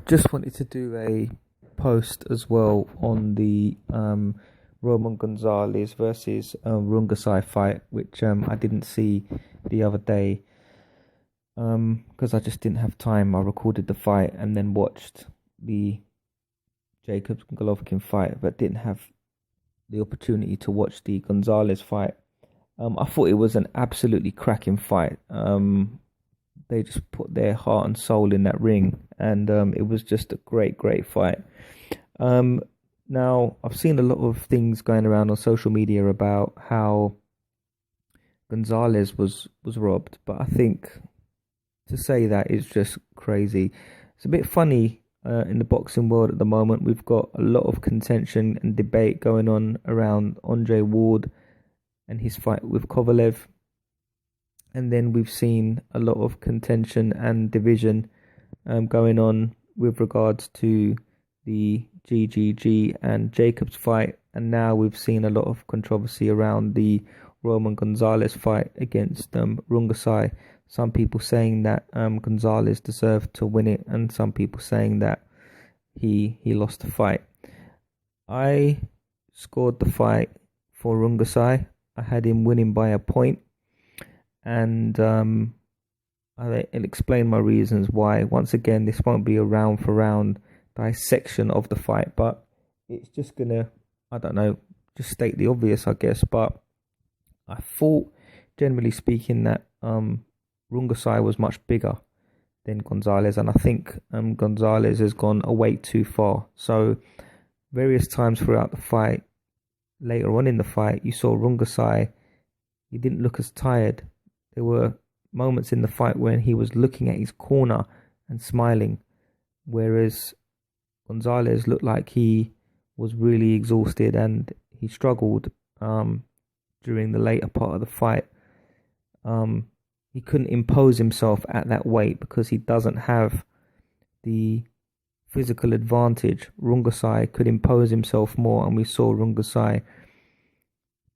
Just wanted to do a post as well on the Roman Gonzalez versus Rungasai fight, which I didn't see the other day because I just didn't have time. I recorded the fight and then watched the Jacobs Golovkin fight, but didn't have the opportunity to watch the Gonzalez fight. I thought it was an absolutely cracking fight. They just put their heart and soul in that ring, and it was just a great fight. Now, I've seen a lot of things going around on social media about how Gonzalez was robbed, but I think to say that is just crazy. It's a bit funny in the boxing world at the moment. We've got a lot of contention and debate going on around Andre Ward and his fight with Kovalev. And then we've seen a lot of contention and division going on with regards to the GGG and Jacobs fight. And now we've seen a lot of controversy around the Roman Gonzalez fight against Rungasai. Some people saying that Gonzalez deserved to win it, and some people saying that he lost the fight. I scored the fight for Rungasai. I had him winning by a point. And I'll explain my reasons why. Once again, this won't be a round for round dissection of the fight, but it's just gonna, I don't know, just state the obvious, I guess. But I thought, generally speaking, that Rungasai was much bigger than Gonzalez, and I think Gonzalez has gone a weight too far. So various times throughout the fight, later on in the fight, you saw Rungasai, he didn't look as tired. There were moments in the fight when he was looking at his corner and smiling, whereas Gonzalez looked like he was really exhausted and he struggled during the later part of the fight. He couldn't impose himself at that weight because he doesn't have the physical advantage. Rungasai could impose himself more, and we saw Rungasai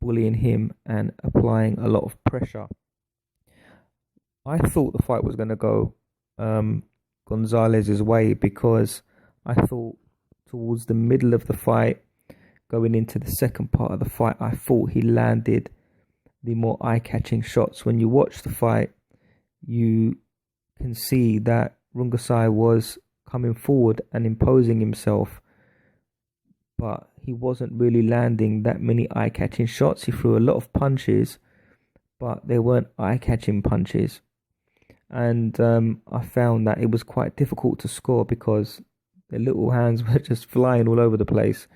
bullying him and applying a lot of pressure. I thought the fight was going to go Gonzalez's way because I thought towards the middle of the fight, going into the second part of the fight, I thought he landed the more eye-catching shots. When you watch the fight, you can see that Rungasai was coming forward and imposing himself, but he wasn't really landing that many eye-catching shots. He threw a lot of punches, but they weren't eye-catching punches. And I found that it was quite difficult to score because the little hands were just flying all over the place,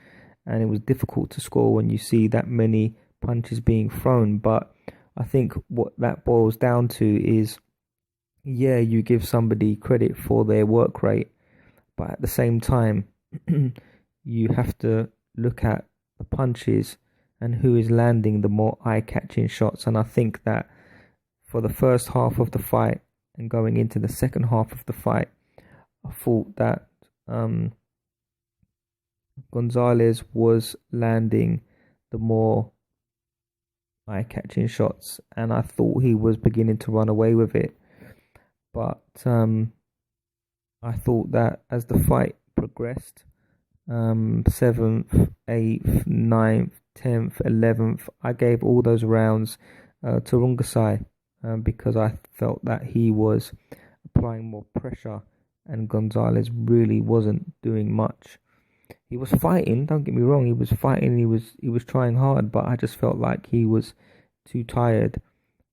and it was difficult to score when you see that many punches being thrown. But I think what that boils down to is, yeah, you give somebody credit for their work rate, but at the same time, you have to look at the punches and who is landing the more eye-catching shots. And I think that for the first half of the fight and going into the second half of the fight, I thought that Gonzalez was landing the more eye-catching shots, and I thought he was beginning to run away with it. But I thought that as the fight progressed, 7th, 8th, 9th, 10th, 11th, I gave all those rounds to Rungasai because I felt that he was applying more pressure and Gonzalez really wasn't doing much. He was fighting, don't get me wrong, he was fighting, he was trying hard, but I just felt like he was too tired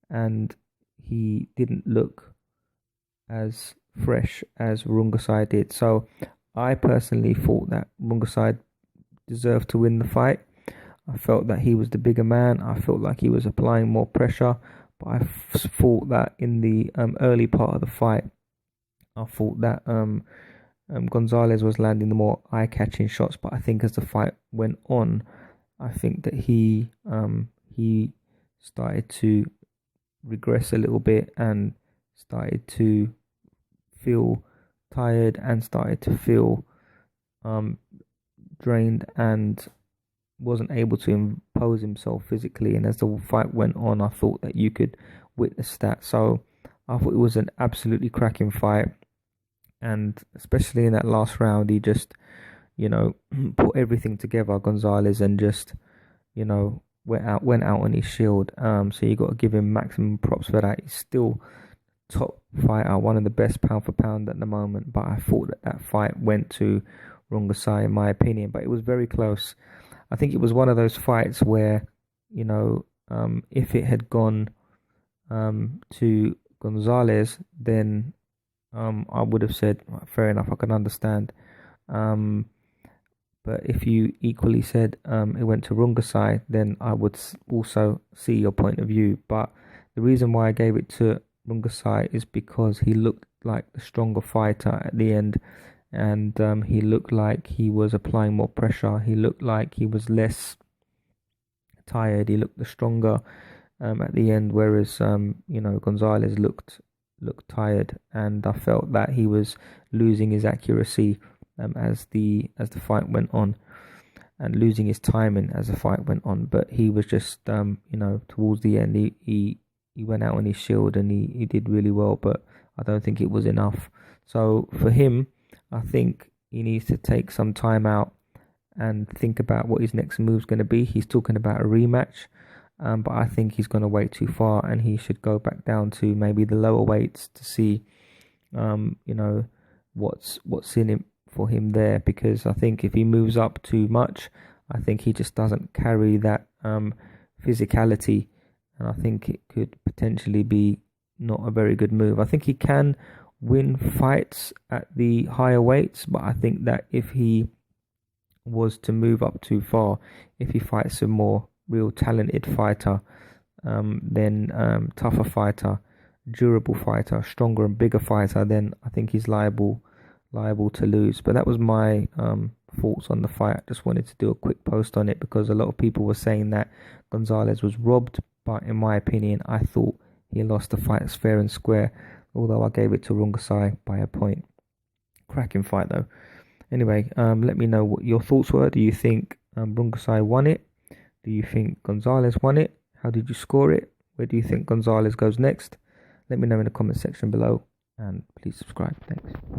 and he didn't look as fresh as Rungasai did. So I personally thought that Rungasai deserved to win the fight. I felt that he was the bigger man. I felt like he was applying more pressure, but I thought that in the early part of the fight, I thought that Gonzalez was landing the more eye-catching shots. But I think as the fight went on, I think that he started to regress a little bit and started to feel tired and started to feel drained and wasn't able to impose himself physically. And as the fight went on, I thought that you could witness that. So I thought it was an absolutely cracking fight. and especially in that last round, he just, you know, put everything together, Gonzalez, and just, you know, went out on his shield. So you got to give him maximum props for that. He's still top fighter, one of the best pound for pound at the moment. But I thought that fight went to Rungvisai, in my opinion. But it was very close. I think it was one of those fights where, you know, if it had gone to Gonzalez, then I would have said, fair enough, I can understand. Um, but if you equally said it went to Rungvisai, then I would also see your point of view. But the reason why I gave it to Rungvisai is because he looked like the stronger fighter at the end, and he looked like he was applying more pressure. He looked like he was less tired. He looked the stronger at the end, whereas you know, Gonzalez looked tired, and I felt that he was losing his accuracy as the fight went on, and losing his timing as the fight went on. But he was just you know, towards the end, he went out on his shield, and he did really well, but I don't think it was enough. So for him, I think he needs to take some time out and think about what his next move's going to be. He's talking about a rematch, but I think he's going to wait too far, and he should go back down to maybe the lower weights to see, you know, what's in it for him there. Because I think if he moves up too much, I think he just doesn't carry that physicality, and I think it could potentially be not a very good move. I think he can win fights at the higher weights, but I think that if he was to move up too far, if he fights a more real talented fighter, then tougher fighter, durable fighter, stronger and bigger fighter, then I think he's liable to lose. But that was my thoughts on the fight. I just wanted to do a quick post on it because a lot of people were saying that Gonzalez was robbed, but in my opinion, I thought he lost the fight fair and square, although I gave it to Rungvisai by a point. Cracking fight though. Anyway, let me know what your thoughts were. Do you think Rungvisai won it? Do you think Gonzalez won it? How did you score it? Where do you think Gonzalez goes next? Let me know in the comment section below, and please subscribe. Thanks.